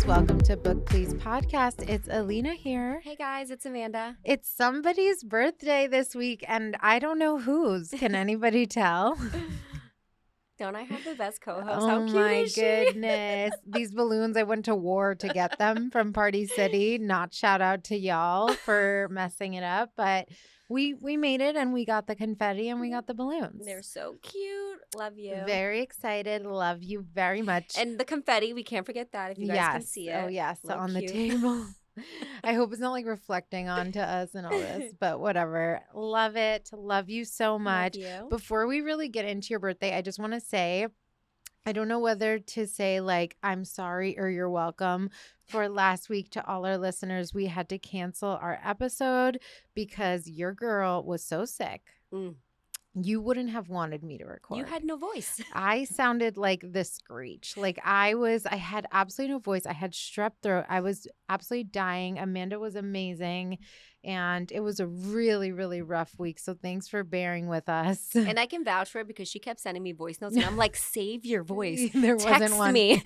Welcome to Book Please Podcast. It's Alina here. Hey guys, it's Amanda. It's somebody's birthday this week, and I don't know whose. Can anybody tell? Don't I have the best co-host? Oh, how cute my is she? goodness. These balloons, I went to war to get them from Party City. Not shout out to y'all for messing it up, but we made it, and we got the confetti, and we got the balloons. They're so cute. Love you. Very excited. Love you very much. And the confetti, we can't forget that if you guys can see it. Oh, yes. Look on the cute. table. I hope it's not like reflecting onto us and all this, but whatever. Love it. Love you so much. Love you. Before we really get into your birthday, I just want to say, I don't know whether to say like, I'm sorry or you're welcome. For last week to all our listeners, we had to cancel our episode because your girl was so sick. You wouldn't have wanted me to record. You had no voice. I sounded like the Screech. Like I had absolutely no voice. I had strep throat. I was absolutely dying. Amanda was amazing. And it was a really, really rough week. So thanks for bearing with us. And I can vouch for it because she kept sending me voice notes. And I'm like, save your voice. There wasn't Text one. me.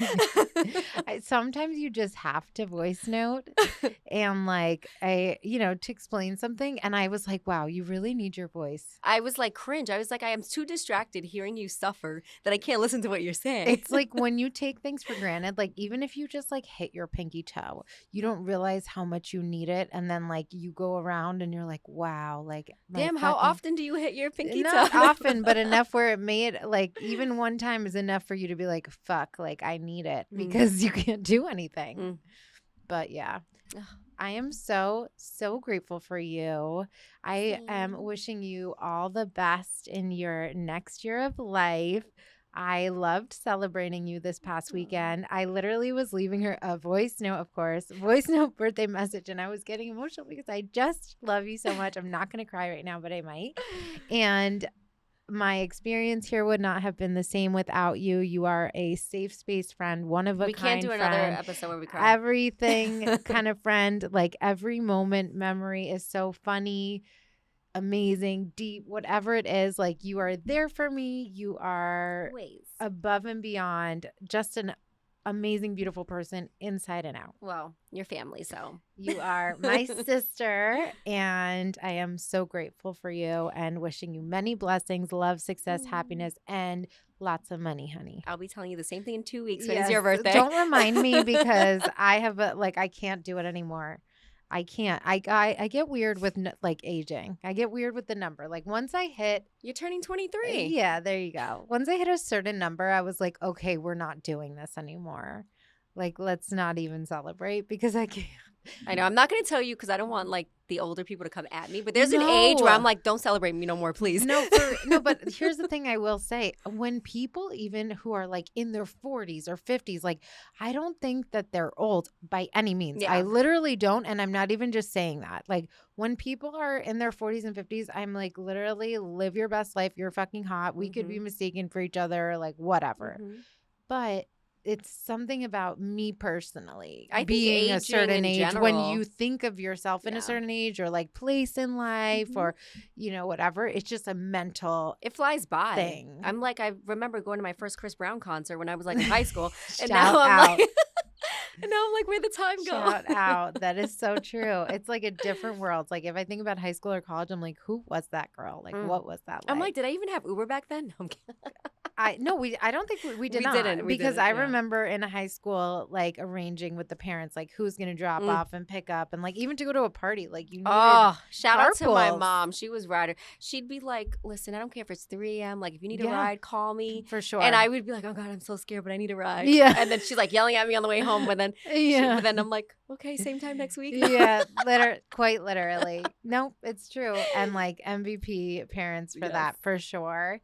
Sometimes you just have to voice note and to explain something. And I was like, wow, you really need your voice. I was like cringe. I was like, I am too distracted hearing you suffer that I can't listen to what you're saying. It's like when you take things for granted, like even if you just like hit your pinky toe, you don't realize how much you need it. And then like you go around and you're like, wow, like damn, how often do you hit your pinky toe? Not often, but enough where it made like even one time is enough for you to be like, fuck, like I need it because you can't do anything. But yeah. I am so grateful for you. I am wishing you all the best in your next year of life. I loved celebrating you this past weekend. I literally was leaving her a voice note, birthday message, and I was getting emotional because I just love you so much. I'm not going to cry right now, but I might. And my experience here would not have been the same without you. You are a safe space friend, one of a kind We can't do friend, another episode where we cry. Everything kind of friend, like every moment memory is so funny, amazing, deep, whatever it is. Like you are there for me. You are above and beyond, just an amazing, beautiful person inside and out. Well, your family, so. You are my sister, and I am so grateful for you and wishing you many blessings, love, success, happiness, and lots of money, honey. I'll be telling you the same thing in 2 weeks when it's your birthday. Don't remind me because I have I can't do it anymore. I can't. I get weird with like aging. I get weird with the number. Like once I hit, you're turning 23. Yeah, there you go. Once I hit a certain number, I was like, okay, we're not doing this anymore. Like let's not even celebrate because I can't. I know. I'm not going to tell you because I don't want like the older people to come at me. But there's an age where I'm like, don't celebrate me no more, please. No, but here's the thing I will say. When people even who are like in their 40s or 50s, like I don't think that they're old by any means. Yeah. I literally don't. And I'm not even just saying that. Like when people are in their 40s and 50s, I'm like literally live your best life. You're fucking hot. We could be mistaken for each other, like whatever. But it's something about me personally. I being think a certain age general, when you think of yourself in a certain age or like place in life or, whatever. It's just a mental it flies by thing. I'm like, I remember going to my first Chris Brown concert when I was like in high school. And Shout now I'm out. like, and now I'm like, where'd the time go? Shout out. That is so true. It's like a different world. Like if I think about high school or college, I'm like, who was that girl? Like what was that like? I'm like, did I even have Uber back then? No, I'm kidding. I don't think we did not. We because didn't, I remember in high school like arranging with the parents like who's gonna drop off and pick up and like even to go to a party like you needed shout out to my carpools. mom. She was rider. She'd be like, listen, I don't care if it's 3 a.m. Like if you need a ride, call me. For sure. And I would be like, oh God, I'm so scared, but I need a ride. Yeah. And then she's like yelling at me on the way home, but then but then I'm like, okay, same time next week. Yeah, quite literally. Nope, it's true. And like MVP parents for that for sure.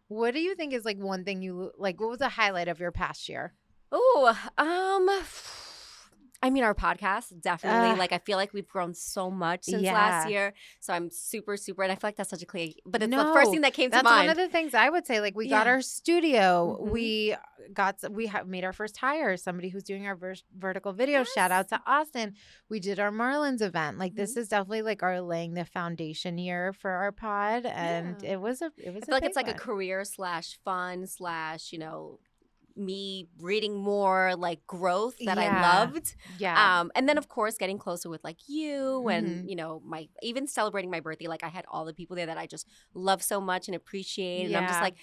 What do you think is like one thing you like? What was the highlight of your past year? Oh, I mean, our podcast, definitely. Like, I feel like we've grown so much since last year. So I'm super, super, and I feel like that's such a cliche, but it's the first thing that came to mind. That's one of the things I would say. Like, we got our studio. We made our first hire, somebody who's doing our vertical video. Shout out to Austin. We did our Marlins event. Like, this is definitely like our laying the foundation year for our pod. And it was a I feel like it's like a career / fun / you know, me reading more, like, growth that I loved. And then, of course, getting closer with, like, you and, you know, even celebrating my birthday. Like, I had all the people there that I just love so much and appreciate. And I'm just like,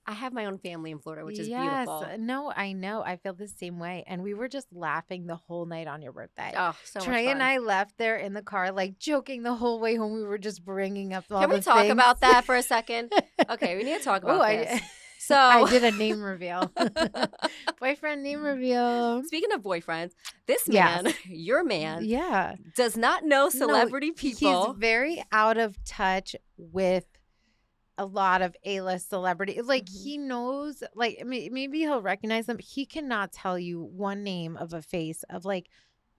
I have my own family in Florida, which is beautiful. No, I know. I feel the same way. And we were just laughing the whole night on your birthday. Oh, so Trey much fun. and I left there in the car, like, joking the whole way home. We were just bringing up all Can we talk about that for a second? Okay, we need to talk about this. So I did a name reveal. Boyfriend name reveal. Speaking of boyfriends, this man, your man, does not know celebrity people. He's very out of touch with a lot of A-list celebrity. Like, he knows, like, maybe he'll recognize them. He cannot tell you one name of a face of, like,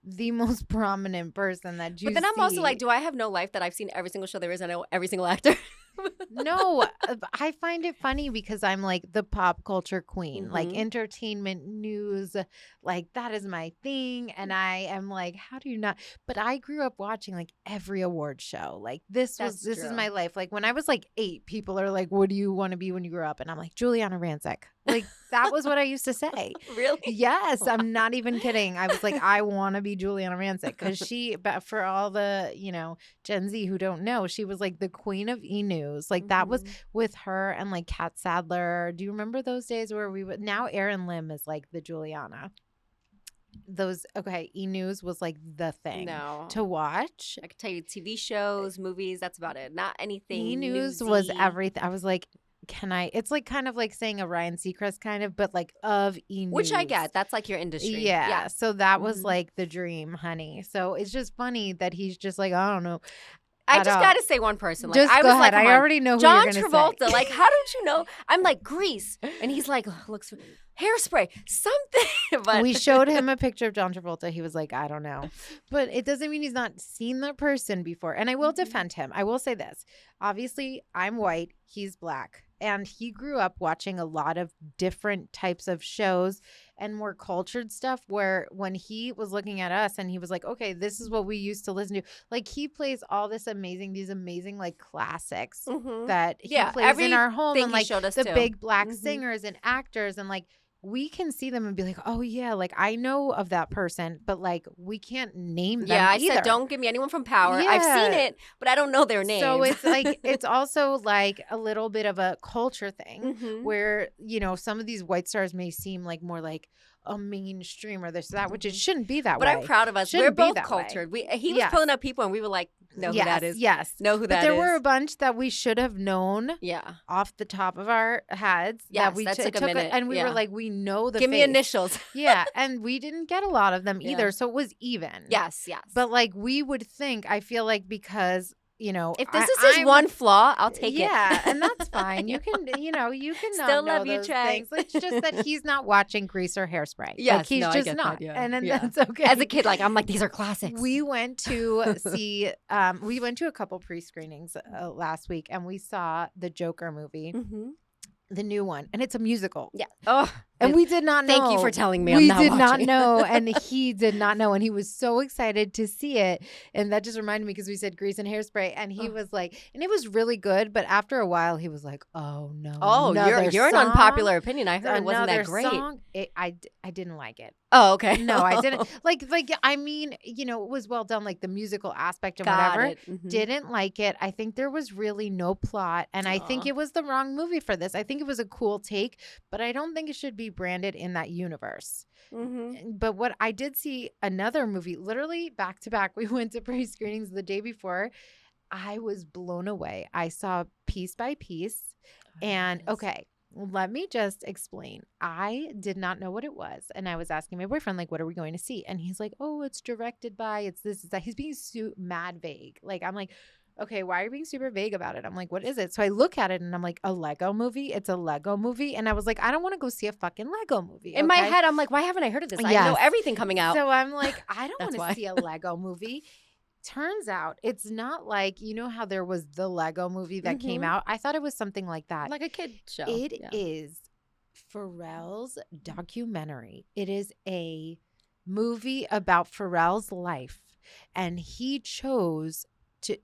the most prominent person that you see. But then I'm also like, do I have no life that I've seen every single show there is? I know every single actor. No, I find it funny because I'm like the pop culture queen, like entertainment news, like that is my thing. And I am like, how do you not? But I grew up watching like every award show. Like this is my life. Like when I was like 8, people are like, what do you want to be when you grow up? And I'm like, Juliana Rancic. Like that was what I used to say. Really? Yes. I'm not even kidding. I was like, I want to be Juliana Rancic because but for all the, you know, Gen Z who don't know, she was like the queen of E-News. Like that was with her and like Kat Sadler. Do you remember those days where we would, now Erin Lim is like the Juliana. E-News was like the thing to watch. I could tell you TV shows, movies, that's about it. Not anything E-News newsy. Was everything. I was like, it's like kind of like saying a Ryan Seacrest kind of, but like of E-News. Which I get. That's like your industry. Yeah. So that was like the dream, honey. So it's just funny that he's just like, I don't know. I just got to say one person. Like, just I go was ahead. like, I already know who John you're going to Travolta. say. Like, how don't you know? I'm like, Grease. And he's like, looks Hairspray, something. But we showed him a picture of John Travolta. He was like, I don't know. But it doesn't mean he's not seen the person before. And I will defend him. I will say this. Obviously, I'm white. He's black. And he grew up watching a lot of different types of shows and more cultured stuff where when he was looking at us and he was like, okay, this is what we used to listen to. Like he plays all these amazing like classics that he plays in our home and like the big black singers and actors and like we can see them and be like, oh, yeah, like I know of that person, but like we can't name them I either. said, don't give me anyone from Power. Yeah. I've seen it, but I don't know their names. So it's like, it's also like a little bit of a culture thing where, you know, some of these white stars may seem like more like a mainstream or this, that, which it shouldn't be that way. But I'm proud of us. We're both cultured. He was pulling up people and we were like, know who that is. Yes. Know who that is. But there were a bunch that we should have known off the top of our heads. Yes, that took a minute. And we were like, we know the Give me initials. Yeah. And we didn't get a lot of them either. So it was even. Yes. But like we would think, I feel like because you know, if this is his one flaw, I'll take it. Yeah, and that's fine. You can, you know, you can still not love know you, those Trey. things. It's just that he's not watching Grease or Hairspray. Yes, like, he's just not, that, and then that's okay. As a kid, like I'm like, these are classics. We went to see, we went to a couple pre-screenings last week, and we saw the Joker movie. The new one, and it's a musical. Yeah. Oh, and we did not know. Thank you for telling me. We did not know, and he did not know, and he was so excited to see it. And that just reminded me because we said Grease and Hairspray, and he was like, and it was really good. But after a while, he was like, "Oh no, you're an unpopular opinion. I heard it wasn't that great. Song, I didn't like it. Oh, okay. No, I didn't. Like I mean, you know, it was well done, like the musical aspect and whatever. Didn't like it. I think there was really no plot, and I think it was the wrong movie for this. I think it was a cool take, but I don't think it should be branded in that universe. But what I did see another movie, literally back to back. We went to pre-screenings the day before. I was blown away. I saw Piece by Piece, and okay. Let me just explain. I did not know what it was. And I was asking my boyfriend, like, what are we going to see? And he's like, oh, it's directed by, it's this, it's that. He's being mad vague. Like, I'm like, okay, why are you being super vague about it? I'm like, what is it? So I look at it and I'm like, a Lego movie? It's a Lego movie? And I was like, I don't want to go see a fucking Lego movie. In my head, I'm like, why haven't I heard of this? I know everything coming out. So I'm like, I don't want to see a Lego movie. Turns out it's not like, you know how there was the Lego movie that came out? I thought it was something like that. Like a kid show. It is Pharrell's documentary. It is a movie about Pharrell's life. And he chose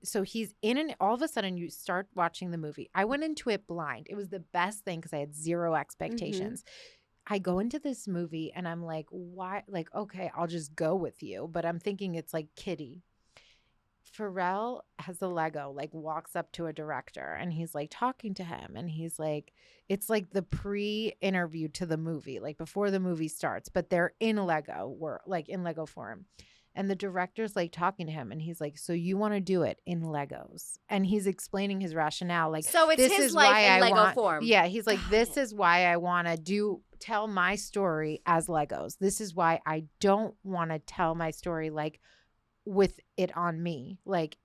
so he's in and all of a sudden you start watching the movie. I went into it blind. It was the best thing because I had zero expectations. I go into this movie and I'm like, why? Like, okay, I'll just go with you. But I'm thinking it's like Kitty. Pharrell has a Lego, like walks up to a director and he's like talking to him. And he's like, it's like the pre-interview to the movie, like before the movie starts, but they're in Lego, like in Lego form. And the director's like talking to him and he's like, so you want to do it in Legos? And he's explaining his rationale. Like, so it's his life in Lego form. Yeah. He's like, this is why I want to tell my story as Legos. This is why I don't want to tell my story like with it on me. Like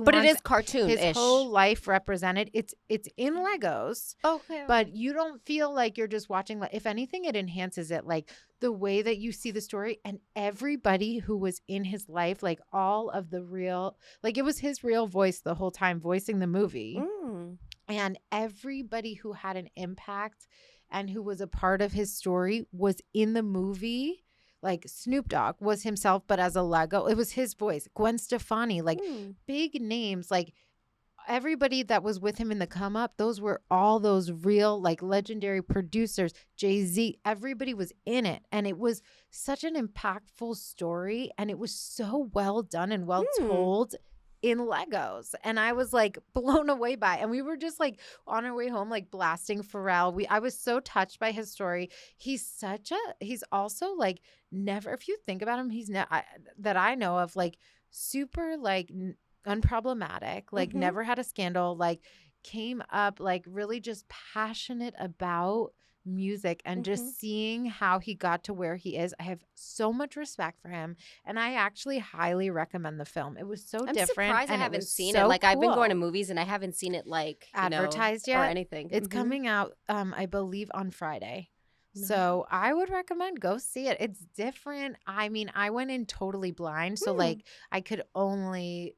but it is cartoon-ish. His whole life represented. It's in Legos. Okay. But you don't feel like you're just watching. If anything, it enhances it. Like the way that you see the story and everybody who was in his life, like all of the real, like it was his real voice the whole time voicing the movie. And everybody who had an impact and who was a part of his story was in the movie. Like Snoop Dogg was himself, but as a Lego. It was his voice. Gwen Stefani, like big names, like everybody that was with him in the come up, those were all those real, like legendary producers. Jay-Z, everybody was in it. And it was such an impactful story. And it was so well done and well told in Legos. And I was like blown away by it. And we were just like on our way home, like blasting Pharrell. I was so touched by his story. He's also like never, if you think about him, that I know of, like super like unproblematic, like never had a scandal, like came up like really just passionate about music and just seeing how he got to where he is. I have so much respect for him, and I actually highly recommend the film. It was so different. I'm surprised and I haven't seen it. Like, cool. I've been going to movies and I haven't seen it like advertised yet or anything. It's coming out, I believe, on Friday. So I would recommend go see it. It's different. I mean, I went in totally blind, so like I could only,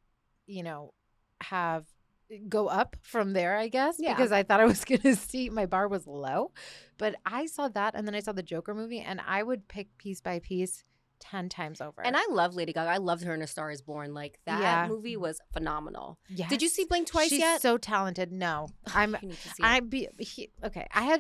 go up from there, I guess, because I thought I was going to see, my bar was low. But I saw that, and then I saw the Joker movie, and I would pick piece by piece 10 times over. And I love Lady Gaga. I loved her in A Star Is Born. Like, that movie was phenomenal. Yes. Did you see Blink twice yet? She's so talented. No. I had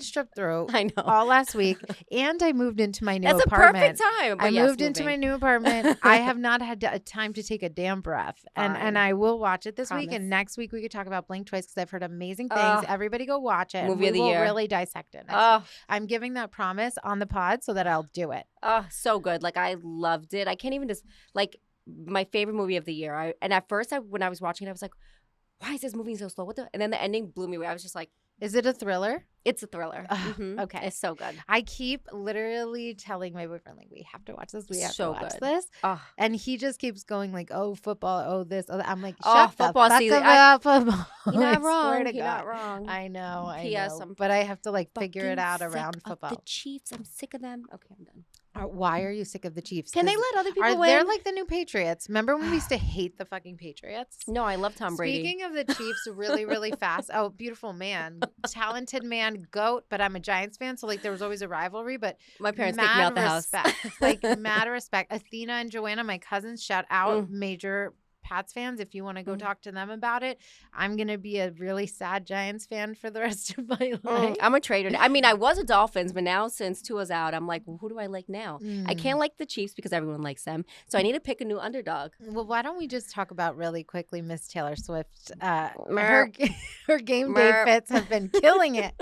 strep throat I know. all last week, and I moved into my new apartment. apartment. That's a perfect time. I moved into my new apartment. I have not had time to take a damn breath. And I will watch it this week, and next week we could talk about Blink twice because I've heard amazing things. Everybody go watch it. Movie of the year. We'll really dissect it next week. I'm giving that promise on the pod so that I'll do it. Oh, so good. Like, I loved it. I can't even just, like, my favorite movie of the year. And at first, when I was watching it, I was like, why is this moving so slow? And then the ending blew me away. I was just like, is it a thriller? It's a thriller. Okay. It's so good. I keep literally telling my boyfriend, like, we have to watch this. We have to watch this. And he just keeps going, like, oh, football, oh, this, oh, that. I'm like, shut the fuck up, football. You're not wrong. You're not wrong. I know. But I have to, like, figure it out around football. The Chiefs. I'm sick of them. Okay, I'm done. Why are you sick of the Chiefs? Can they let other people win? They're like the new Patriots. Remember when we used to hate the fucking Patriots? No, I love Tom Brady. Speaking of the Chiefs, really, really fast. Oh, beautiful man. Talented man, GOAT, but I'm a Giants fan, so like there was always a rivalry, but my parents kicked me out the house. Like mad respect. Athena and Joanna, my cousins, shout out, major Pats fans. If you want to go talk to them about it, I'm going to be a really sad Giants fan for the rest of my life. I'm a traitor. I mean, I was a Dolphins, but now since Tua's out, I'm like, well, who do I like now? I can't like the Chiefs because everyone likes them. So I need to pick a new underdog. Well, why don't we just talk about really quickly Miss Taylor Swift? Her game day fits have been killing it.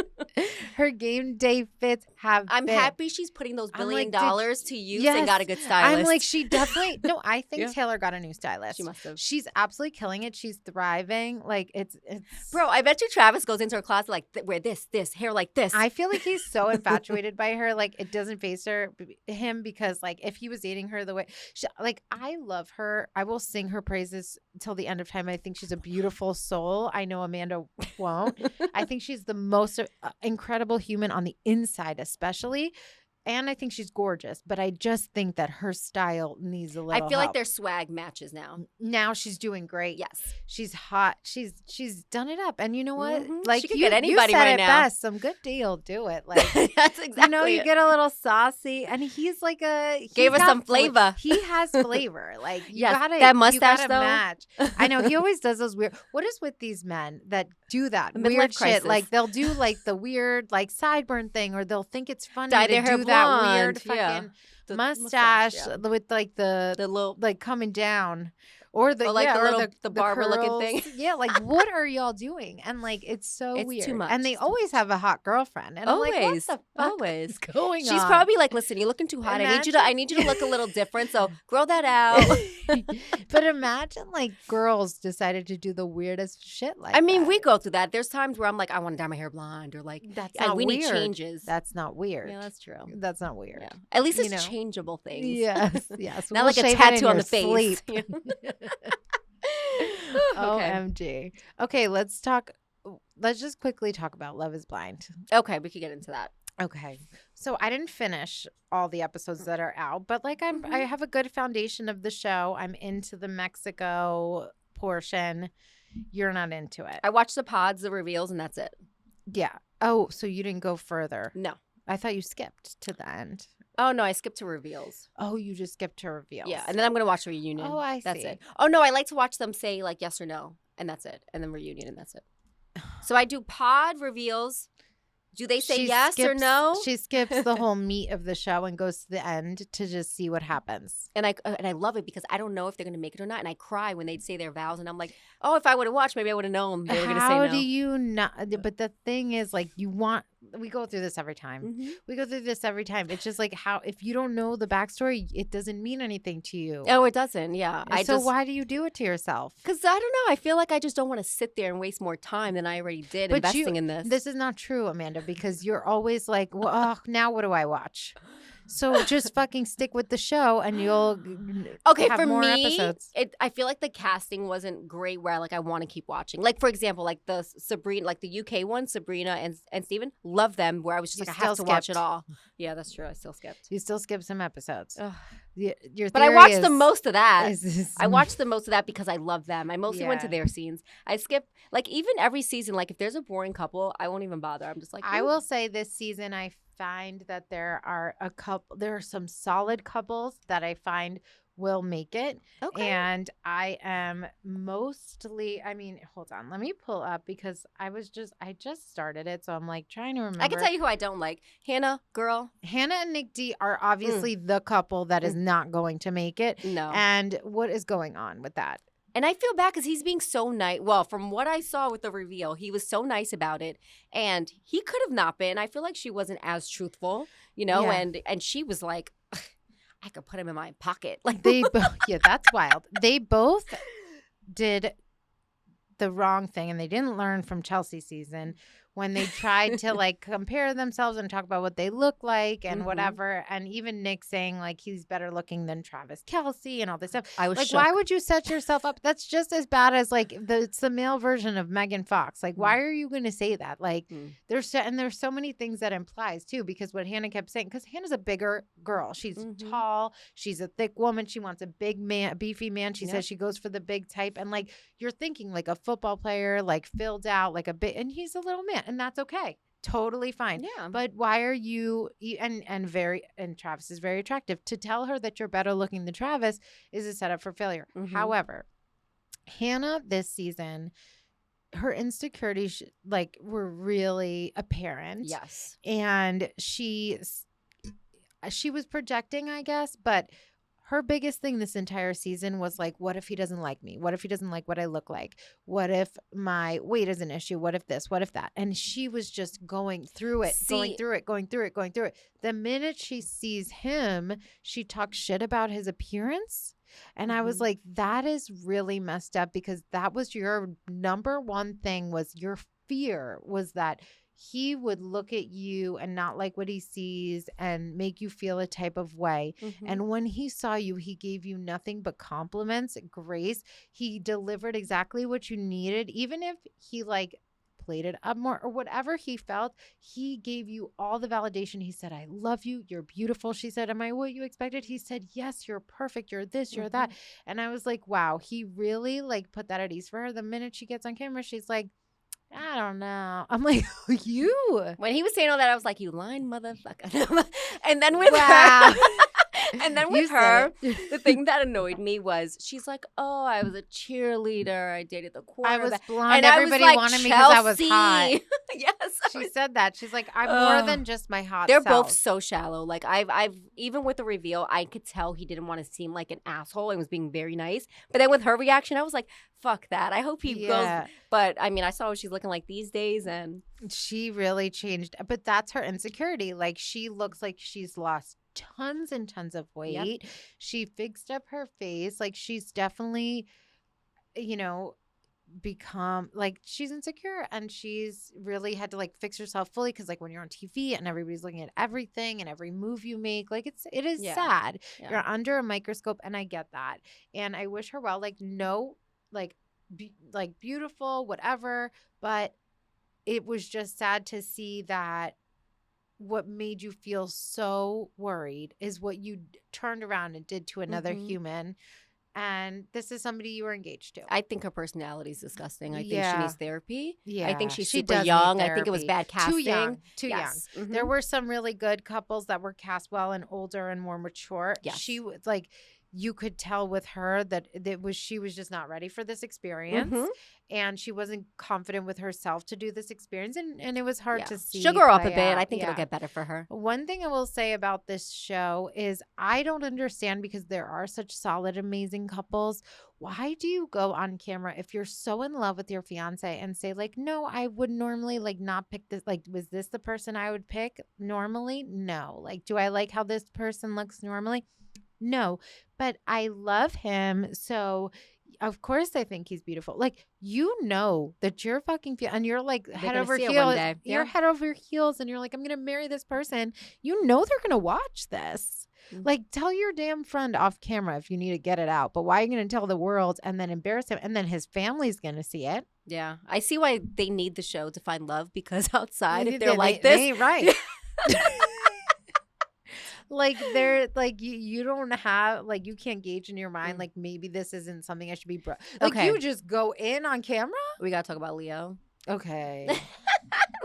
Her game day fits have I'm been. happy she's putting those $1 billion to use and got a good stylist. I'm like, she definitely, no, I think Taylor got a new stylist. She must have. She's absolutely killing it. She's thriving. Like it's Bro, I bet you Travis goes into her closet like, wear this, hair like this. I feel like he's so infatuated by her. Like it doesn't faze him because like if he was dating her the way like I love her. I will sing her praises till the end of time. I think she's a beautiful soul. I know Amanda won't. I think she's the most incredible human on the inside, especially. And I think she's gorgeous, but I just think that her style needs a little I feel help. like their swag matches now. Now she's doing great. Yes. She's hot. She's done it up. And you know what? Mm-hmm. Like she could get anybody you said right it now. Best. Some good deal. Do it. Like that's exactly. You know, you get a little saucy, and he's like gave us some flavor. He has flavor. Like you gotta that mustache though. Match. I know he always does those weird. What is with these men that do that weird shit? Like they'll do like the weird like sideburn thing, or they'll think it's funny Dye to their hair do that blonde. weird fucking mustache with like the little like coming down. Or the the barber looking thing. Yeah, like what are y'all doing? And like it's weird. Too much. And they always have a hot girlfriend. And always, I'm like, what the fuck always is going on? She's probably like, listen, you're looking too hot. I need you to look a little different. So grow that out. But imagine like girls decided to do the weirdest shit like that. I mean, we go through that. There's times where I'm like, I want to dye my hair blonde, or like we need changes. That's not weird. Yeah, that's true. That's not weird. Yeah. At least it's changeable things. Yes. Not like a tattoo on the face. OMG. Okay, let's just quickly talk about Love is Blind. Okay, we could get into that. Okay. So I didn't finish all the episodes that are out, but like I have a good foundation of the show. I'm into the Mexico portion. You're not into it. I watched the pods, the reveals, and that's it. Yeah. Oh, so you didn't go further. No. I thought you skipped to the end. Oh, no, I skipped to reveals. Oh, you just skipped to reveals. Yeah, and then I'm going to watch the reunion. Oh, I see. That's it. Oh, no, I like to watch them say, like, yes or no, and that's it. And then reunion, and that's it. So I do pod reveals. Do they say yes or no? She skips the whole meat of the show and goes to the end to just see what happens. And I love it because I don't know if they're going to make it or not. And I cry when they'd say their vows. And I'm like, oh, if I would have watched, maybe I would have known they were going to say no. How do you not? But the thing is, like, we go through this every time. Mm-hmm. We go through this every time. It's just like if you don't know the backstory, it doesn't mean anything to you. Oh, it doesn't. Yeah. So why do you do it to yourself? Because I don't know. I feel like I just don't want to sit there and waste more time than I already did investing in this. This is not true, Amanda, because you're always like, well, now what do I watch? So just fucking stick with the show and you'll have more episodes. I feel like the casting wasn't great where I want to keep watching. Like, for example, like the Sabrina, like the UK one, Sabrina and Steven, love them where I was just I have to watch it all. Yeah, that's true. I still skipped. You still skipped some episodes. But I watched the most of that. I watched the most of that because I love them. I mostly went to their scenes. I skipped, like, even every season, like, if there's a boring couple, I won't even bother. I'm just like, I will say this season I find that there are some solid couples that I find will make it. Okay. And I am mostly, hold on, let me pull up because I just started it, so I'm like trying to remember. I can tell you who I don't like. Hannah and Nick D are obviously the couple that is not going to make it. No. And what is going on with that? And I feel bad because he's being so nice. Well, from what I saw with the reveal, he was so nice about it. And he could have not been. I feel like she wasn't as truthful, and she was like, I could put him in my pocket. Like that's wild. They both did the wrong thing, and they didn't learn from Chelsea's season when they tried to like compare themselves and talk about what they look like and whatever. And even Nick saying like he's better looking than Travis Kelce and all this stuff. I was like, shook. Why would you set yourself up? That's just as bad as like it's the male version of Megan Fox. Like, why are you going to say that? Like, there's so many things that implies too, because what Hannah kept saying, because Hannah's a bigger girl. She's tall. She's a thick woman. She wants a big man, beefy man. She says she goes for the big type. And like, you're thinking like a football player, like filled out, like a bit, and he's a little man. And that's okay. Totally fine. Yeah. But why are you and Travis is very attractive. To tell her that you're better looking than Travis is a setup for failure. However, Hannah this season, her insecurities were really apparent. Yes. And she was projecting, I guess, but her biggest thing this entire season was like, what if he doesn't like me? What if he doesn't like what I look like? What if my weight is an issue? What if this? What if that? And she was just going through it, going through it. The minute she sees him, she talks shit about his appearance. And I was like, that is really messed up, because that was your number one thing, was your fear was that he would look at you and not like what he sees and make you feel a type of way. And when he saw you, he gave you nothing but compliments, grace. He delivered exactly what you needed. Even if he like played it up more or whatever he felt, he gave you all the validation. He said, I love you. You're beautiful. She said, am I what you expected? He said, yes, you're perfect. You're this, you're that. And I was like, wow, he really like put that at ease for her. The minute she gets on camera, she's like, I don't know. I'm like, you. When he was saying all that, I was like, you lying motherfucker. And then with her. And then with her, the thing that annoyed me was she's like, oh, I was a cheerleader. I dated the quarterback. I was blonde. And everybody wanted me because I was hot. Yes. She said that. She's like, I'm more than just my hot They're self. both so shallow. Like I've even with the reveal, I could tell he didn't want to seem like an asshole and was being very nice. But then with her reaction, I was like, fuck that. I hope he goes. But I mean, I saw what she's looking like these days, and she really changed. But that's her insecurity. Like, she looks like she's lost tons and tons of weight. She fixed up her face. Like, she's definitely, you know, become like, she's insecure, and she's really had to like fix herself fully, because like when you're on TV and everybody's looking at everything and every move you make, like it is sad. You're under a microscope, and I get that, and I wish her well. Like, no, like beautiful, whatever, but it was just sad to see that what made you feel so worried is what you turned around and did to another human. And this is somebody you were engaged to. I think her personality is disgusting. I think she needs therapy. Yeah. I think she's super young. I think it was bad casting. Too young. There were some really good couples that were cast well and older and more mature. She was like, you could tell with her that she was just not ready for this experience, and she wasn't confident with herself to do this experience, and it was hard to see. Sugar her up a bit. I think it'll get better for her. One thing I will say about this show is I don't understand, because there are such solid, amazing couples. Why do you go on camera if you're so in love with your fiance and say like, no, I would normally like not pick this. Like, was this the person I would pick normally? No. Like, do I like how this person looks normally? No, but I love him, so of course I think he's beautiful. Like, you know that you're fucking and you're like head over heels. You're head over heels, and you're like, I'm gonna marry this person. You know they're gonna watch this. Like, tell your damn friend off camera if you need to get it out. But why are you gonna tell the world and then embarrass him, and then his family's gonna see it? Yeah, I see why they need the show to find love, because outside, if they're like this, they ain't right. Like, they're like, you don't have, like, you can't gauge in your mind, like, maybe this isn't something I should be like, you just go in on camera. We gotta talk about Leo. Okay.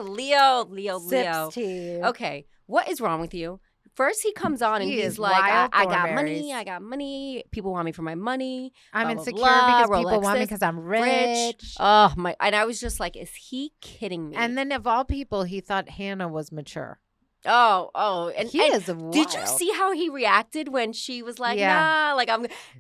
Leo. Sips tea. Okay, what is wrong with you? First, he comes on and he's like, I got money. People want me for my money. I'm insecure because people want me because I'm rich. Oh, my. And I was just like, is he kidding me? And then of all people, he thought Hannah was mature. Oh, and he is wild. Did you see how he reacted when she was like, nah, like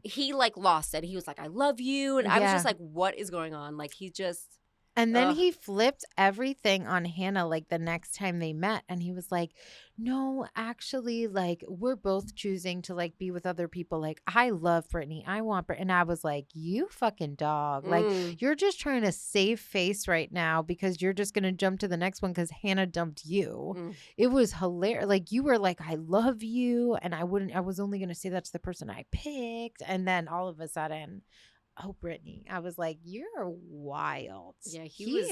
he like lost it. He was like, I love you. And I was just like, what is going on? Like, he just. And then he flipped everything on Hannah, like, the next time they met. And he was like, no, actually, like, we're both choosing to, like, be with other people. Like, I love Brittany. I want Brittany. And I was like, you fucking dog. Like, you're just trying to save face right now because you're just going to jump to the next one because Hannah dumped you. It was hilarious. Like, you were like, I love you. And I was only going to say that to the person I picked. And then all of a sudden, oh, Brittany. I was like, you're wild. Yeah, he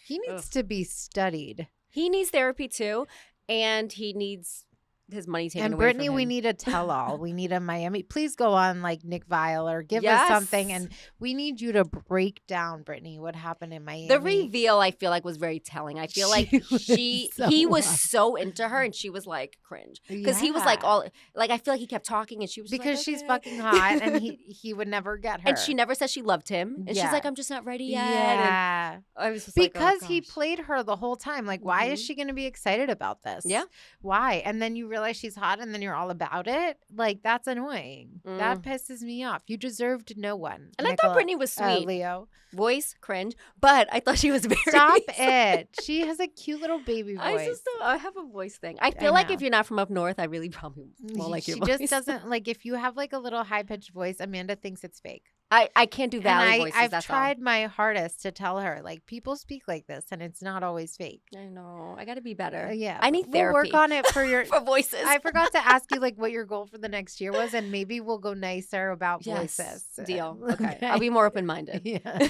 needs to be studied. He needs therapy too, and he needs his money taken and away Brittany, from him. We need a tell-all. We need a Miami. Please go on like Nick Viall or give us something, and we need you to break down, Brittany, what happened in Miami. The reveal, I feel like, was very telling. I feel like he was so into her, and she was like cringe because he was like all like, I feel like he kept talking, and she was because like, she's fucking hot, and he would never get her, and she never said she loved him, and she's like, I'm just not ready yet. Yeah, and I was just because like, he played her the whole time. Like, why is she going to be excited about this? Yeah, why? And then you realize. realize she's hot and then you're all about it, like that's annoying. That pisses me off. You deserved no one. And I thought Brittany was sweet. Leo. Voice, cringe. But I thought she was very Stop it. She has a cute little baby voice. I have a voice thing. I feel like if you're not from up north, I really probably won't like your voice. She just doesn't, like, if you have like a little high-pitched voice, Amanda thinks it's fake. I can't do valley voices. I've tried my hardest to tell her, like, people speak like this and it's not always fake. I know. I got to be better. Yeah. I need therapy. We'll work on it for your for voices. I forgot to ask you, like, what your goal for the next year was, and maybe we'll go nicer about voices. Deal. Okay. I'll be more open-minded. Yeah.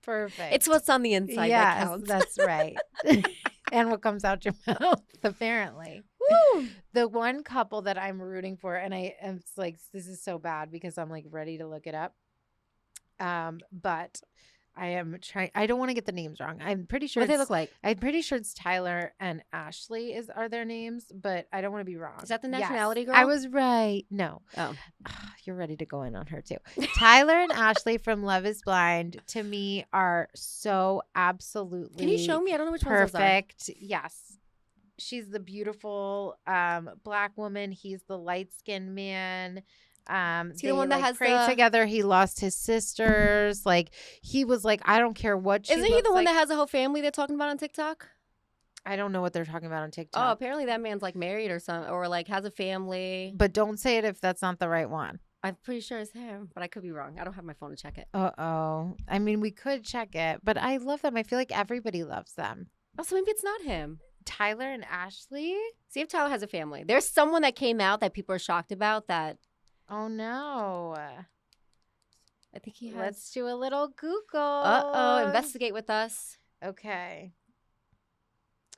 Perfect. It's what's on the inside that counts. That's right. And what comes out your mouth, apparently. Woo! The one couple that I'm rooting for, and it's like, this is so bad because I'm like ready to look it up. But I am trying. I don't want to get the names wrong. I'm pretty sure what they look like. I'm pretty sure it's Tyler and Ashley are their names, but I don't want to be wrong. Is that the nationality girl? I was right. No. Oh, you're ready to go in on her too. Tyler and Ashley from Love Is Blind to me are so absolutely. Can you show me? I don't know which ones those are. Perfect. Yes. She's the beautiful black woman. He's the light-skinned man. Is he the one that has prayed together? He lost his sisters. Like, he was like, I don't care what she Isn't he the one that has a whole family they're talking about on TikTok? I don't know what they're talking about on TikTok. Oh, apparently that man's like married or something, or like has a family. But don't say it if that's not the right one. I'm pretty sure it's him, but I could be wrong. I don't have my phone to check it. Uh-oh. I mean, we could check it, but I love them. I feel like everybody loves them. Oh, so maybe it's not him. Tyler and Ashley? See if Tyler has a family. There's someone that came out that people are shocked about that. Oh, no. I think he has. Let's do a little Google. Uh-oh. Investigate with us. Okay.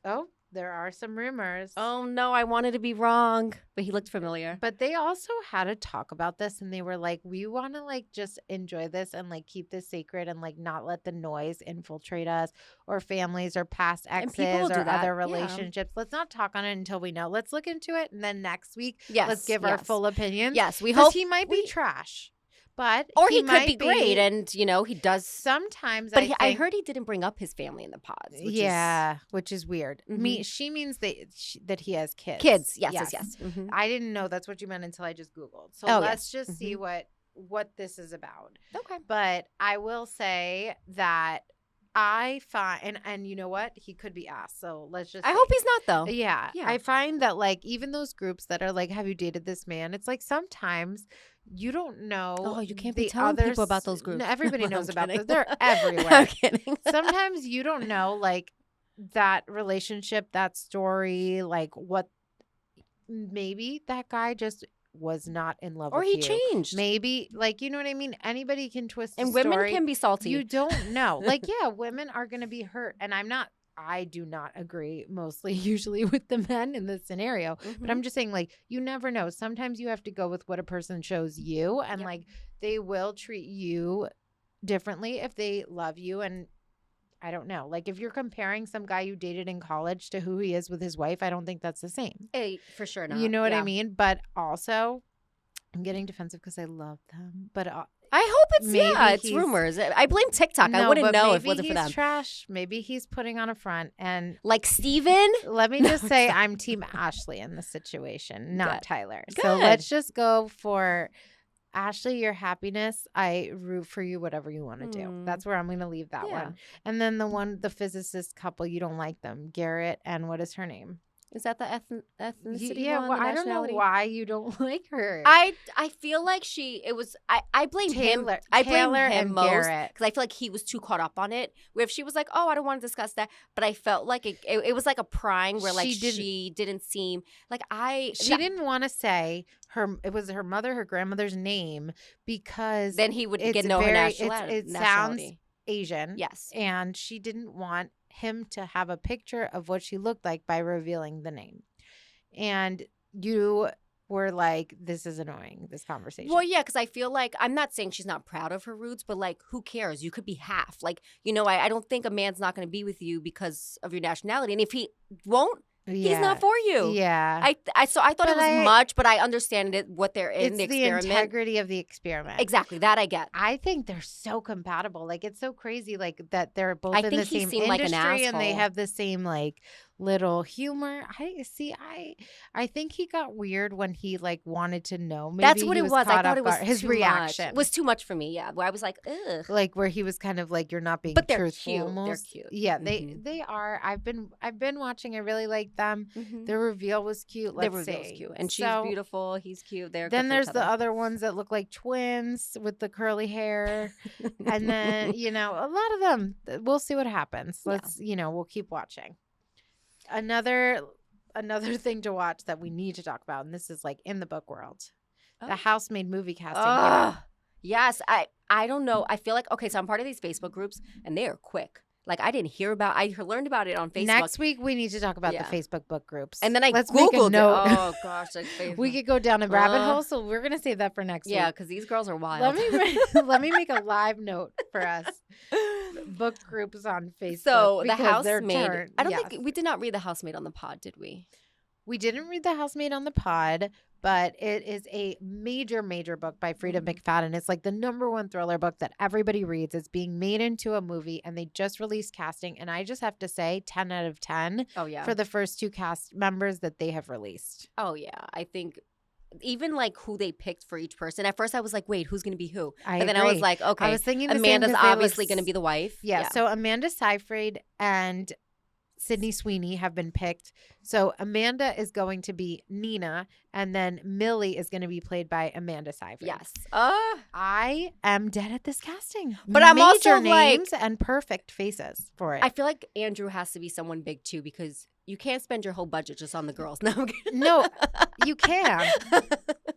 Oh, there are some rumors. Oh, no. I wanted to be wrong. But he looked familiar. But they also had to talk about this. And they were like, we want to, like, just enjoy this and, like, keep this sacred and, like, not let the noise infiltrate us or families or past exes or other relationships. Let's not talk on it until we know. Let's look into it. And then next week, let's give our full opinions. Yes, we hope. He might be trash. But or he could be great, and you know he does sometimes. But I heard he didn't bring up his family in the pods. Which is weird. She means that he has kids. Yes. Mm-hmm. I didn't know that's what you meant until I just Googled. So let's just see what this is about. Okay. But I will say that I find, and you know what? He could be asked. So let's just. I hope he's not though. Yeah. I find that like even those groups that are like, "Have you dated this man?" It's like sometimes. You don't know. Oh, you can't be telling people about those groups. No, everybody knows about them. They're everywhere. I'm kidding. Sometimes you don't know, like, that relationship, that story, like, what maybe that guy just was not in love with you. Or he changed. Maybe, like, you know what I mean? Anybody can twist the story. And women can be salty. You don't know. Like, yeah, women are going to be hurt. And I do not agree usually with the men in this scenario. But I'm just saying, like, you never know. Sometimes you have to go with what a person shows you. And, like, they will treat you differently if they love you. And I don't know. Like, if you're comparing some guy you dated in college to who he is with his wife, I don't think that's the same. For sure not. You know what I mean? But also, I'm getting defensive because I love them. But I hope it's rumors. I blame TikTok. I wouldn't know if it wasn't for them. Maybe he's trash. Maybe he's putting on a front. And like Steven? Let me just say I'm Team Ashley in this situation, not Tyler. Good. So let's just go for Ashley, your happiness. I root for you, whatever you want to do. That's where I'm going to leave that one. And then the physicist couple, you don't like them. Garrett and what is her name? Is that the ethnicity yeah, one? Well, I don't know why you don't like her. I feel like I blame him. I blame him most because I feel like he was too caught up on it. Where if she was like, "Oh, I don't want to discuss that," but I felt like it was like a prying where like she didn't seem like She didn't want to say it was her mother, her grandmother's name because then he would know her nationality. It sounds Asian. Yes, and she didn't want him to have a picture of what she looked like by revealing the name. And you were like, this is annoying, this conversation. Well, yeah, because I feel like, I'm not saying she's not proud of her roots, but like, who cares? You could be half. Like, you know, I don't think a man's not going to be with you because of your nationality. And if he won't, he's not for you. Yeah. I thought it was much, but I understand what they're in the experiment. It's the integrity of the experiment. Exactly. That I get. I think they're so compatible. Like, it's so crazy, like, that they're both in the same industry like an asshole. And they have the same, like little humor. I think he got weird when he like wanted to know. Maybe that's what it was. I thought it was his reaction. It was too much for me. Yeah, where I was like, ugh. Like where he was kind of like, you're not being but they're truthful. cute. Almost. They're cute. Yeah, they are. I've been watching. I really like them. Their reveal was cute. Their reveal was cute, and she's beautiful. He's cute. Then there's the other ones that look like twins with the curly hair, and then a lot of them. We'll see what happens. Let's we'll keep watching. Another thing to watch that we need to talk about, and this is like in the book world, the Housemaid movie casting. Yes, I don't know. I feel like, okay, so I'm part of these Facebook groups, and they are quick. Like, I didn't hear about, I learned about it on Facebook. Next week, we need to talk about the Facebook book groups. And then Let's Googled make a note. it. Oh, gosh. We could go down a rabbit hole, so we're going to save that for next week. Yeah, because these girls are wild. Let me make a live note for us. Book groups on Facebook. So, The Housemaid. I don't think, we did not read The Housemaid on the pod, did we? We didn't read The Housemaid on the pod, but it is a major, major book by Freida McFadden. It's like the #1 thriller book that everybody reads. It's being made into a movie, and they just released casting. And I just have to say 10 out of 10 for the first 2 cast members that they have released. Oh, yeah. I think even like who they picked for each person. At first I was like, wait, who's going to be who? And then I was like, okay, I was thinking Amanda's obviously going to be the wife. Yeah, so Amanda Seyfried and Sydney Sweeney have been picked. So Amanda is going to be Nina, and then Millie is going to be played by Amanda Seyfried. Yes. I am dead at this casting. But I'm also names and perfect faces for it. I feel like Andrew has to be someone big too, because you can't spend your whole budget just on the girls. No, you can.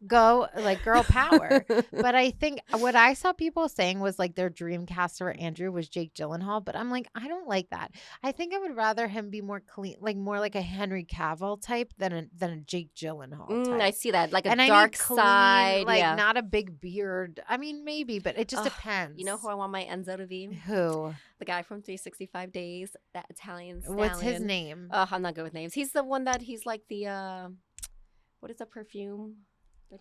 Go like girl power. But I think what I saw people saying was like their dream cast for Andrew was Jake Gyllenhaal. But I'm like, I don't like that. I think I would rather him be more clean, like more like a Henry Cavill type than a Jake Gyllenhaal type. I see that. Like a dark side. Like not a big beard. I mean, maybe, but it just depends. You know who I want my Enzo to be? Who? The guy from 365 Days, that Italian stallion. What's his name? I'm not good with names. He's the one that he's like the, what is the perfume?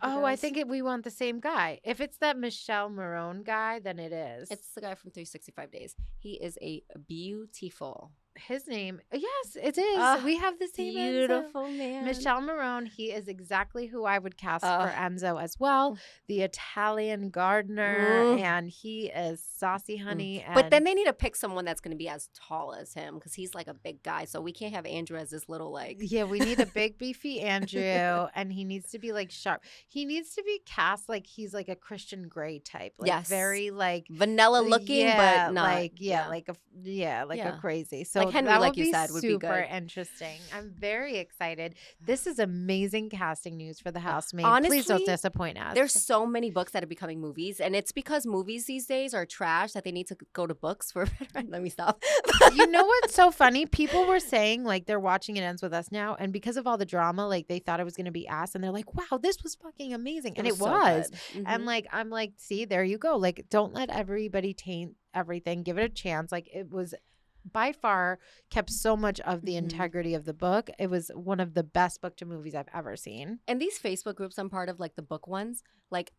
I think we want the same guy. If it's that Michelle Marone guy, then it is. It's the guy from 365 Days. He is a beautiful. His name, yes, it is. We have the same beautiful Enzo. Man. Michelle Marone. He is exactly who I would cast for Enzo as well. The Italian gardener, and he is saucy honey. But then they need to pick someone that's going to be as tall as him, because he's like a big guy. So we can't have Andrew as this little like. Yeah, we need a big beefy Andrew, and he needs to be like sharp. He needs to be cast like he's like a Christian Grey type, like very like vanilla looking, but not like a crazy. So like Henry, that like you said, would be super interesting. I'm very excited. This is amazing casting news for The Housemaid. Honestly, please don't disappoint us. There's so many books that are becoming movies, and it's because movies these days are trash that they need to go to books for. Let me stop. You know what's so funny? People were saying like they're watching It Ends With Us now, and because of all the drama, like they thought it was going to be ass, and they're like, "Wow, this was fucking amazing," and it was. And like I'm like, see, there you go. Like, don't let everybody taint everything. Give it a chance. Like it was. By far kept so much of the integrity of the book. It was one of the best book to movies I've ever seen. And these Facebook groups I'm part of, like the book ones, like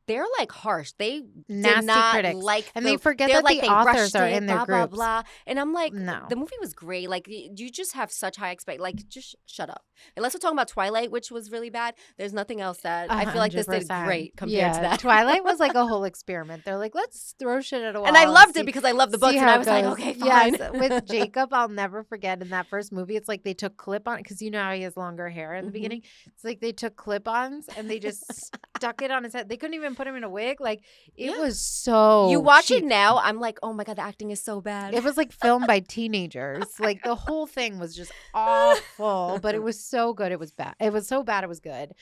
they're like harsh. They nasty did not critics. Like and they forget that the authors are in their blah, groups. Blah, blah. And I'm like, no. The movie was great. Like you just have such high expectations. Like just shut up. Unless we're talking about Twilight, which was really bad. There's nothing else that I feel like this did great compared to that. Twilight was like a whole experiment. They're like, let's throw shit at a wall. And I loved it because I loved the books, and I was like, okay, fine. Yes, with Jacob, I'll never forget in that first movie. It's like they took clip-on, because you know how he has longer hair in the beginning. It's like they took clip-ons and they just stuck it on his head. They couldn't even put him in a wig. Like it was so. You watch cheap. it now, I'm like, oh my god, the acting is so bad. It was like filmed by teenagers. Like the whole thing was just awful, but it was so good. It was bad. It was so bad. It was good.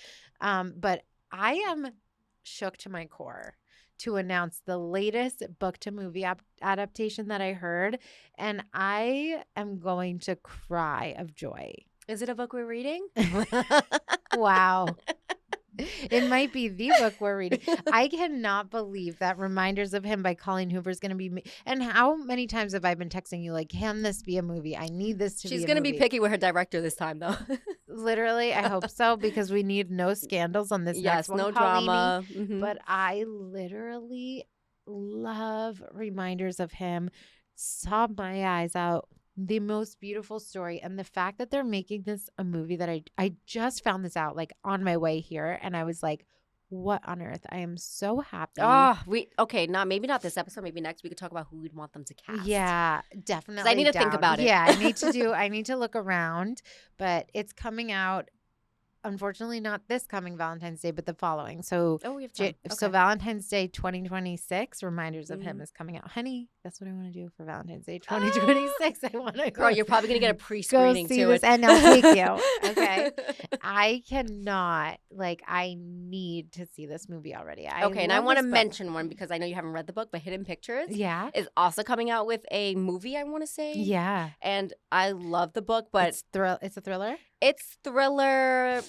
But I am shook to my core to announce the latest book to movie adaptation that I heard, and I am going to cry of joy. Is it a book we're reading? Wow. It might be the book we're reading. I cannot believe that Reminders of Him by Colleen Hoover is going to be. And how many times have I been texting you like, can this be a movie? I need this to be a movie. She's going to be picky with her director this time, though. Literally, I hope so, because we need no scandals on this next one. Yes, no drama. But I literally love Reminders of Him. Sobbed my eyes out the most beautiful story. And the fact that they're making this a movie that I just found this out like on my way here. And I was like, what on earth? I am so happy. Maybe not this episode. Maybe next we could talk about who we'd want them to cast. Yeah, definitely. I need to think about it. Yeah, I need to look around, but it's coming out. Unfortunately, not this coming Valentine's Day, but the following. So, we have time. So Valentine's Day 2026, Reminders of Him is coming out. Honey, that's what I want to do for Valentine's Day 2026. I want to Girl, you're probably going to get a pre-screening go see this, it. and I'll take you. Okay. I cannot, I need to see this movie already. And I want to mention one because I know you haven't read the book, but Hidden Pictures is also coming out with a movie, I want to say. Yeah. And I love the book, but it's a thriller? It's thriller,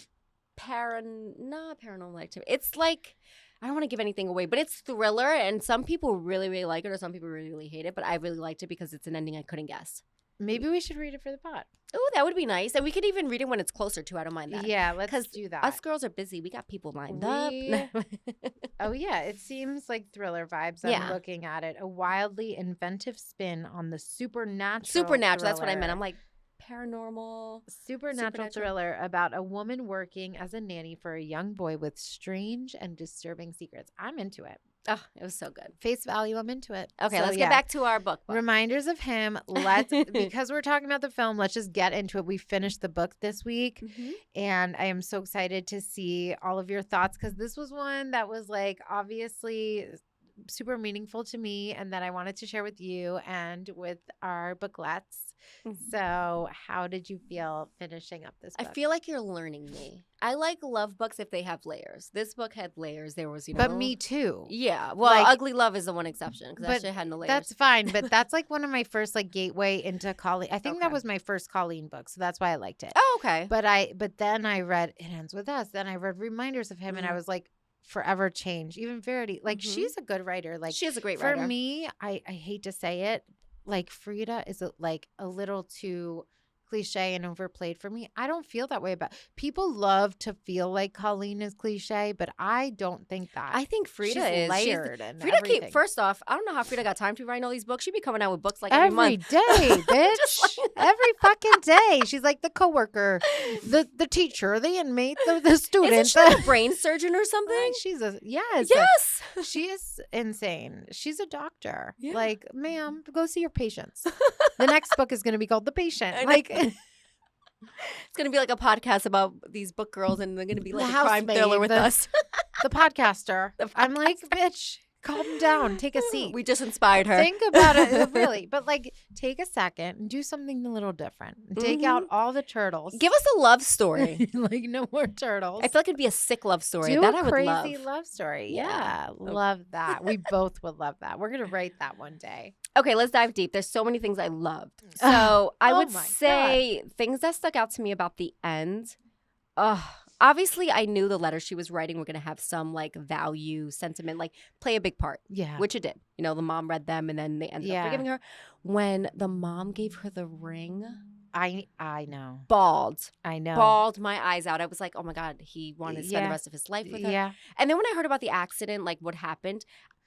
not paranormal activity. It's like, I don't want to give anything away, but it's thriller, and some people really, really like it, or some people really, really hate it, but I really liked it because it's an ending I couldn't guess. Maybe we should read it for the pod. Oh, that would be nice. And we could even read it when it's closer to. I don't mind that. Yeah, let's do that. Us girls are busy. We got people lined up. Oh, yeah. It seems like thriller vibes. I'm looking at it. A wildly inventive spin on the supernatural. Supernatural. That's what I meant. I'm like, paranormal. Supernatural thriller about a woman working as a nanny for a young boy with strange and disturbing secrets. I'm into it. Oh, it was so good. Face value, I'm into it. Okay, let's get back to our book. Reminders of Him. Because we're talking about the film, let's just get into it. We finished the book this week, and I am so excited to see all of your thoughts because this was one that was obviously super meaningful to me and that I wanted to share with you and with our booklets. So how did you feel finishing up this book? I feel like you're learning me. I love books if they have layers. This book had layers. There was, But me too. Yeah. Well, Ugly Love is the one exception because that shit had no layers. That's fine. But that's one of my first gateway into Colleen. I think that was my first Colleen book. So that's why I liked it. Oh, okay. But then I read It Ends With Us. Then I read Reminders of Him and I was forever changed. Even Verity. She's a good writer. She is a great writer. For me, I hate to say it, Freida is a little too cliche and overplayed for me. I don't feel that way about people love to feel like Colleen is cliche, but I don't think that. I think Freida is layered and Freida everything. First off, I don't know how Freida got time to write all these books. She'd be coming out with books every month. Every day, bitch. Every fucking day. She's like the coworker, the teacher, the inmate, the student. Isn't she a brain surgeon or something? Yes. She is insane. She's a doctor. Yeah. Ma'am, go see your patients. The next book is going to be called The Patient. It's going to be a podcast about these book girls, and they're going to be a crime Housemaid, thriller with us. The podcaster. I'm like, bitch, calm down. Take a seat. We just inspired her. Think about it, really. But take a second and do something a little different. Take out all the turtles. Give us a love story. No more turtles. I feel like it'd be a sick love story. Do that a I would crazy love. Love story. Yeah. Love that. We both would love that. We're going to write that one day. Okay, let's dive deep. There's so many things I loved. So I would say things that stuck out to me about the end. Obviously, I knew the letter she was writing were going to have some value, sentiment, play a big part. Yeah. Which it did. The mom read them and then they ended up forgiving her. When the mom gave her the ring. I know. Bawled. I know. Bawled my eyes out. I was like, oh my God, he wanted to spend the rest of his life with her. Yeah. And then when I heard about the accident, what happened,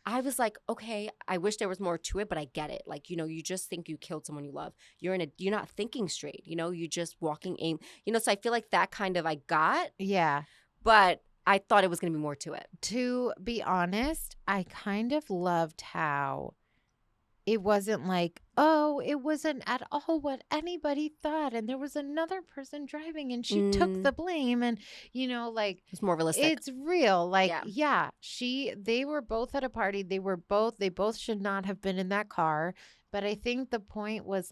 I was like, okay, I wish there was more to it, but I get it. You just think you killed someone you love. You're not thinking straight. You just walking aim. So I feel like that kind of I got. Yeah. But I thought it was going to be more to it. To be honest, I kind of loved how it wasn't it wasn't at all what anybody thought. And there was another person driving and she took the blame. And, it's more realistic. It's real. They were both at a party. They both should not have been in that car. But I think the point was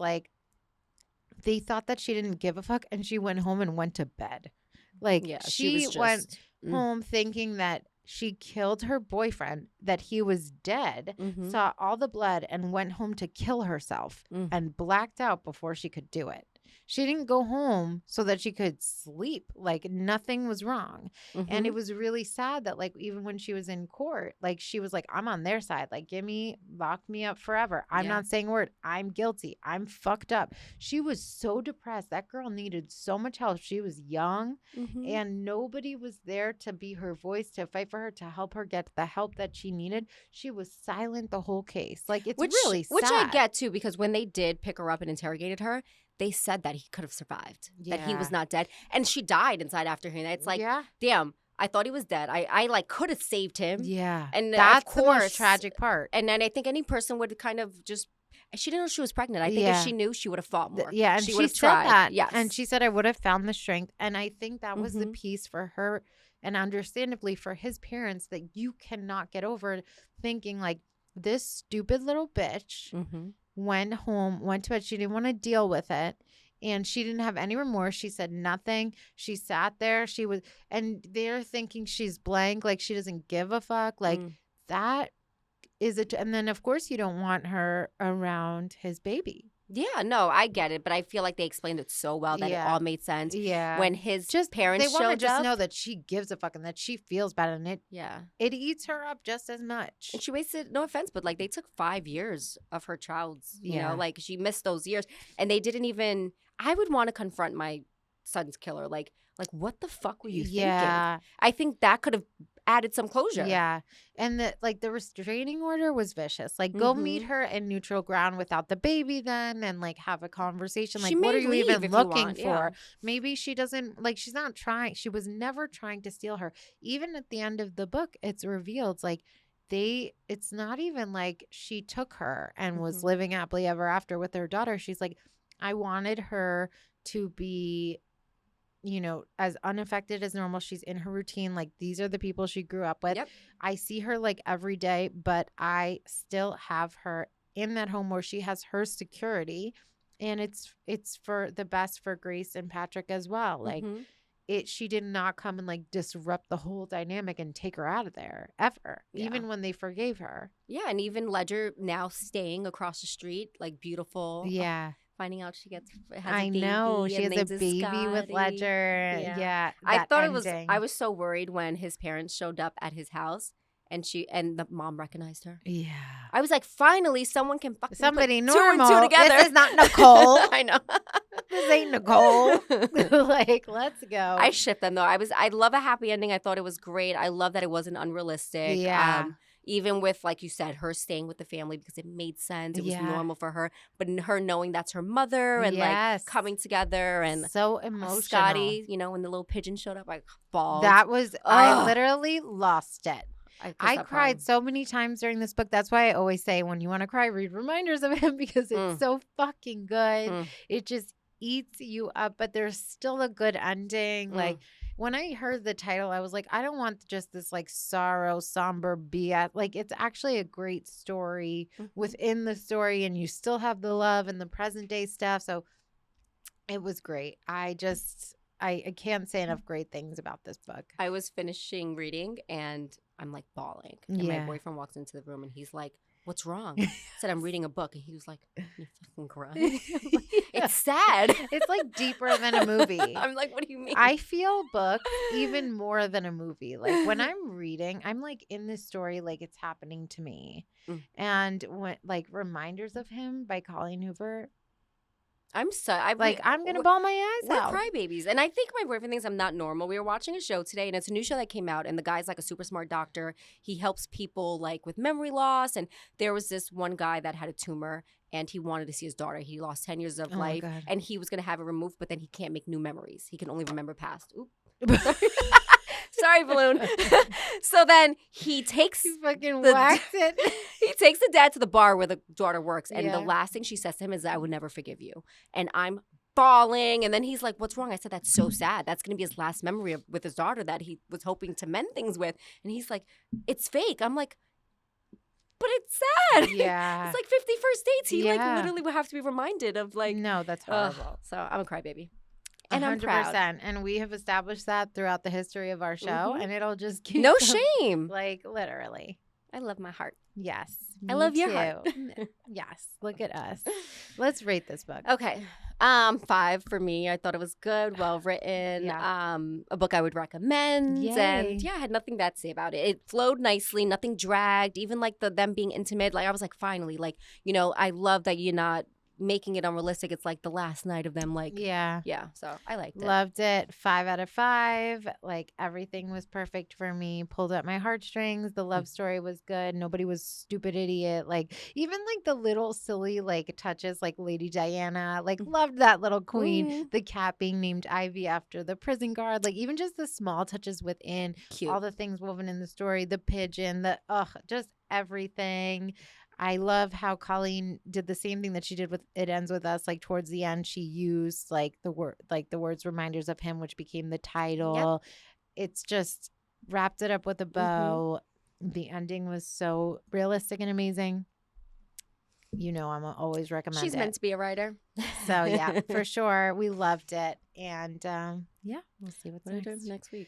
they thought that she didn't give a fuck and she went home and went to bed. She went home thinking that she killed her boyfriend, that he was dead, saw all the blood, and went home to kill herself and blacked out before she could do it. She didn't go home so that she could sleep. Nothing was wrong. And it was really sad that even when she was in court, she was like, I'm on their side. Lock me up forever. I'm not saying a word. I'm guilty. I'm fucked up. She was so depressed. That girl needed so much help. She was young and nobody was there to be her voice, to fight for for her, to help her get the help that she needed. She was silent the whole case. Like, it's really sad. Which I get, too, because when they did pick her up and interrogated her, they said that he could have survived, that he was not dead. And she died inside after him. It's like, damn, I thought he was dead. I like, could have saved him. Yeah. And that's of course, the most tragic part. And then I think any person would kind of just... She didn't know she was pregnant. I think if she knew, she would have fought more. Yeah, and she would have said tried. that. Yes. And she said, I would have found the strength. And I think that was the piece for her, and understandably for his parents, that you cannot get over thinking like, this stupid little bitch went home, went to bed. She didn't want to deal with it. And she didn't have any remorse. She said nothing. She sat there. She was, and they're thinking she's blank, like she doesn't give a fuck. Like that is it. And then, of course, you don't want her around his baby. Yeah, no, I get it, but I feel like they explained it so well that it all made sense. Yeah, when his parents they want to just up, know that she gives a fuck and that she feels bad, and it eats her up just as much. And she wasted, no offense, but like they took 5 years of her child's, you know, like she missed those years, and they didn't even. I would want to confront my son's killer, like what the fuck were you thinking? I think that could have added some closure. Yeah. And the restraining order was vicious. Like, go meet her in neutral ground without the baby then, and like have a conversation. Like, what are you even looking for? Yeah. Maybe she doesn't, like, she's not trying. She was never trying to steal her. Even at the end of the book, it's revealed like it's not even like she took her and was living happily ever after with her daughter. She's like, I wanted her to be, you know, as unaffected as normal. She's in her routine. Like, these are the people she grew up with. Yep. I see her like every day, but I still have her in that home where she has her security, and it's for the best for Grace and Patrick as well. Like, she did not come and like disrupt the whole dynamic and take her out of there ever, even when they forgave her. Yeah, and even Ledger now staying across the street, like beautiful. Yeah. Finding out she has a baby. I know. She has a baby Scotty. With Ledger. Yeah. I thought ending. I was so worried when his parents showed up at his house and the mom recognized her. Yeah. I was like, finally, someone can fucking somebody put normal. 2 and 2 together. This is not Nicole. I know. This ain't Nicole. Like, let's go. I shipped them though. I love a happy ending. I thought it was great. I love that it wasn't unrealistic. Yeah. Even with, like you said, her staying with the family because it made sense. It was normal for her. But her knowing that's her mother and like coming together and so emotional. Scotty, you know, when the little pigeon showed up, I bawled. That was, I literally lost it. I cried so many times during this book. That's why I always say, when you want to cry, read Reminders of Him, because it's so fucking good. It just eats you up, but there's still a good ending. Like, when I heard the title, I was like, I don't want just this like sorrow, somber BS. Like, it's actually a great story within the story, and you still have the love and the present day stuff. So it was great. I can't say enough great things about this book. I was finishing reading and I'm like bawling. And my boyfriend walks into the room and he's like, what's wrong? I said, I'm reading a book. And he was like, you fucking crying? It's sad. It's like deeper than a movie. I'm like, what do you mean? I feel books even more than a movie. Like, when I'm reading, I'm like in this story like it's happening to me. And when like Reminders of Him by Colleen Hoover, I'm gonna bawl my eyes out. We're crybabies, and I think my boyfriend thinks I'm not normal. We were watching a show today, and it's a new show that came out, and the guy's like a super smart doctor. He helps people like with memory loss, and there was this one guy that had a tumor, and he wanted to see his daughter. He lost 10 years of life, and he was gonna have it removed, but then he can't make new memories. He can only remember past. Oop. Sorry, balloon. So then he takes it. He takes the dad to the bar where the daughter works, and the last thing she says to him is, "I would never forgive you." And I'm bawling, and then he's like, "What's wrong?" I said, "That's so sad. That's gonna be his last memory with his daughter that he was hoping to mend things with." And he's like, "It's fake." I'm like, but it's sad. Yeah. It's like 50 First Dates. He like literally would have to be reminded of like, no, that's horrible. So I'm a crybaby. And 100%. I'm proud. And we have established that throughout the history of our show, and it'll just keep no shame. Like, literally. I love my heart. Yes. I love your heart. Yes. Look at us. Let's rate this book. Okay. 5 for me. I thought it was good, well written. A book I would recommend. Yay. And I had nothing bad to say about it. It flowed nicely, nothing dragged. Even like them being intimate. Like, I was like, finally, like, you know, I love that you're not making it unrealistic. It's like the last night of them. Like, yeah. So I liked it. Loved it. 5 out of 5. Like everything was perfect for me. Pulled at my heartstrings. The love story was good. Nobody was stupid idiot. Like even like the little silly like touches, like Lady Diana. Like loved that little queen. The cat being named Ivy after the prison guard. Like even just the small touches within. Cute. All the things woven in the story. The pigeon. Just everything. I love how Colleen did the same thing that she did with It Ends With Us. Like towards the end, she used like the words reminders of him, which became the title. Yep. It's just wrapped it up with a bow. The ending was so realistic and amazing. You know, I'm always recommend She's meant to be a writer. So yeah, for sure. We loved it. And we'll see what's next week.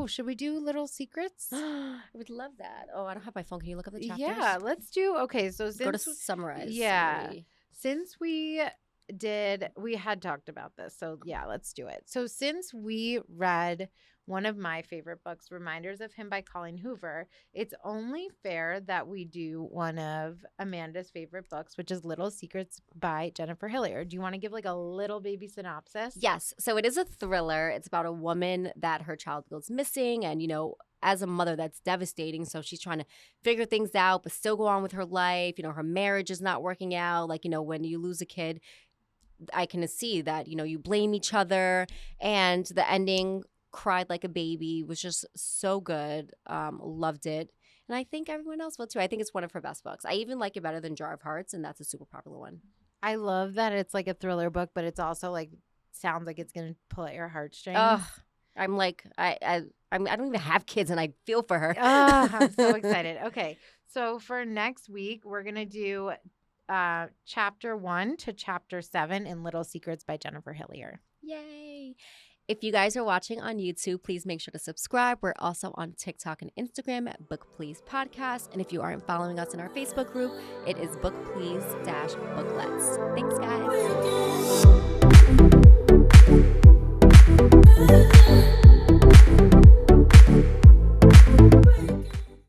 Should we do Little Secrets? I would love that. Oh, I don't have my phone. Can you look up the chapters? Yeah, let's do. Okay, so go to summarize. Yeah, since we had talked about this, so yeah, let's do it. So since we read one of my favorite books, Reminders of Him by Colleen Hoover, it's only fair that we do one of Amanda's favorite books, which is Little Secrets by Jennifer Hillier. Do you want to give like a little baby synopsis? Yes. So it is a thriller. It's about a woman that her child goes missing, and, you know, as a mother, that's devastating. So she's trying to figure things out, but still go on with her life. You know, her marriage is not working out. Like, you know, when you lose a kid, I can see that, you know, you blame each other, and the ending, cried like a baby, was just so good. Loved it. And I think everyone else will too. I think it's one of her best books. I even like it better than Jar of Hearts, and that's a super popular one. I love that it's like a thriller book, but it's also like sounds like it's gonna pull at your heartstrings. I'm like, I don't even have kids, and I feel for her. I'm so excited. Okay, so for next week, we're gonna do chapter 1 to chapter 7 in Little Secrets by Jennifer Hillier. Yay! If you guys are watching on YouTube, please make sure to subscribe. We're also on TikTok and Instagram at Book Please Podcast. And if you aren't following us in our Facebook group, it is Book Please-Booklets. Thanks, guys.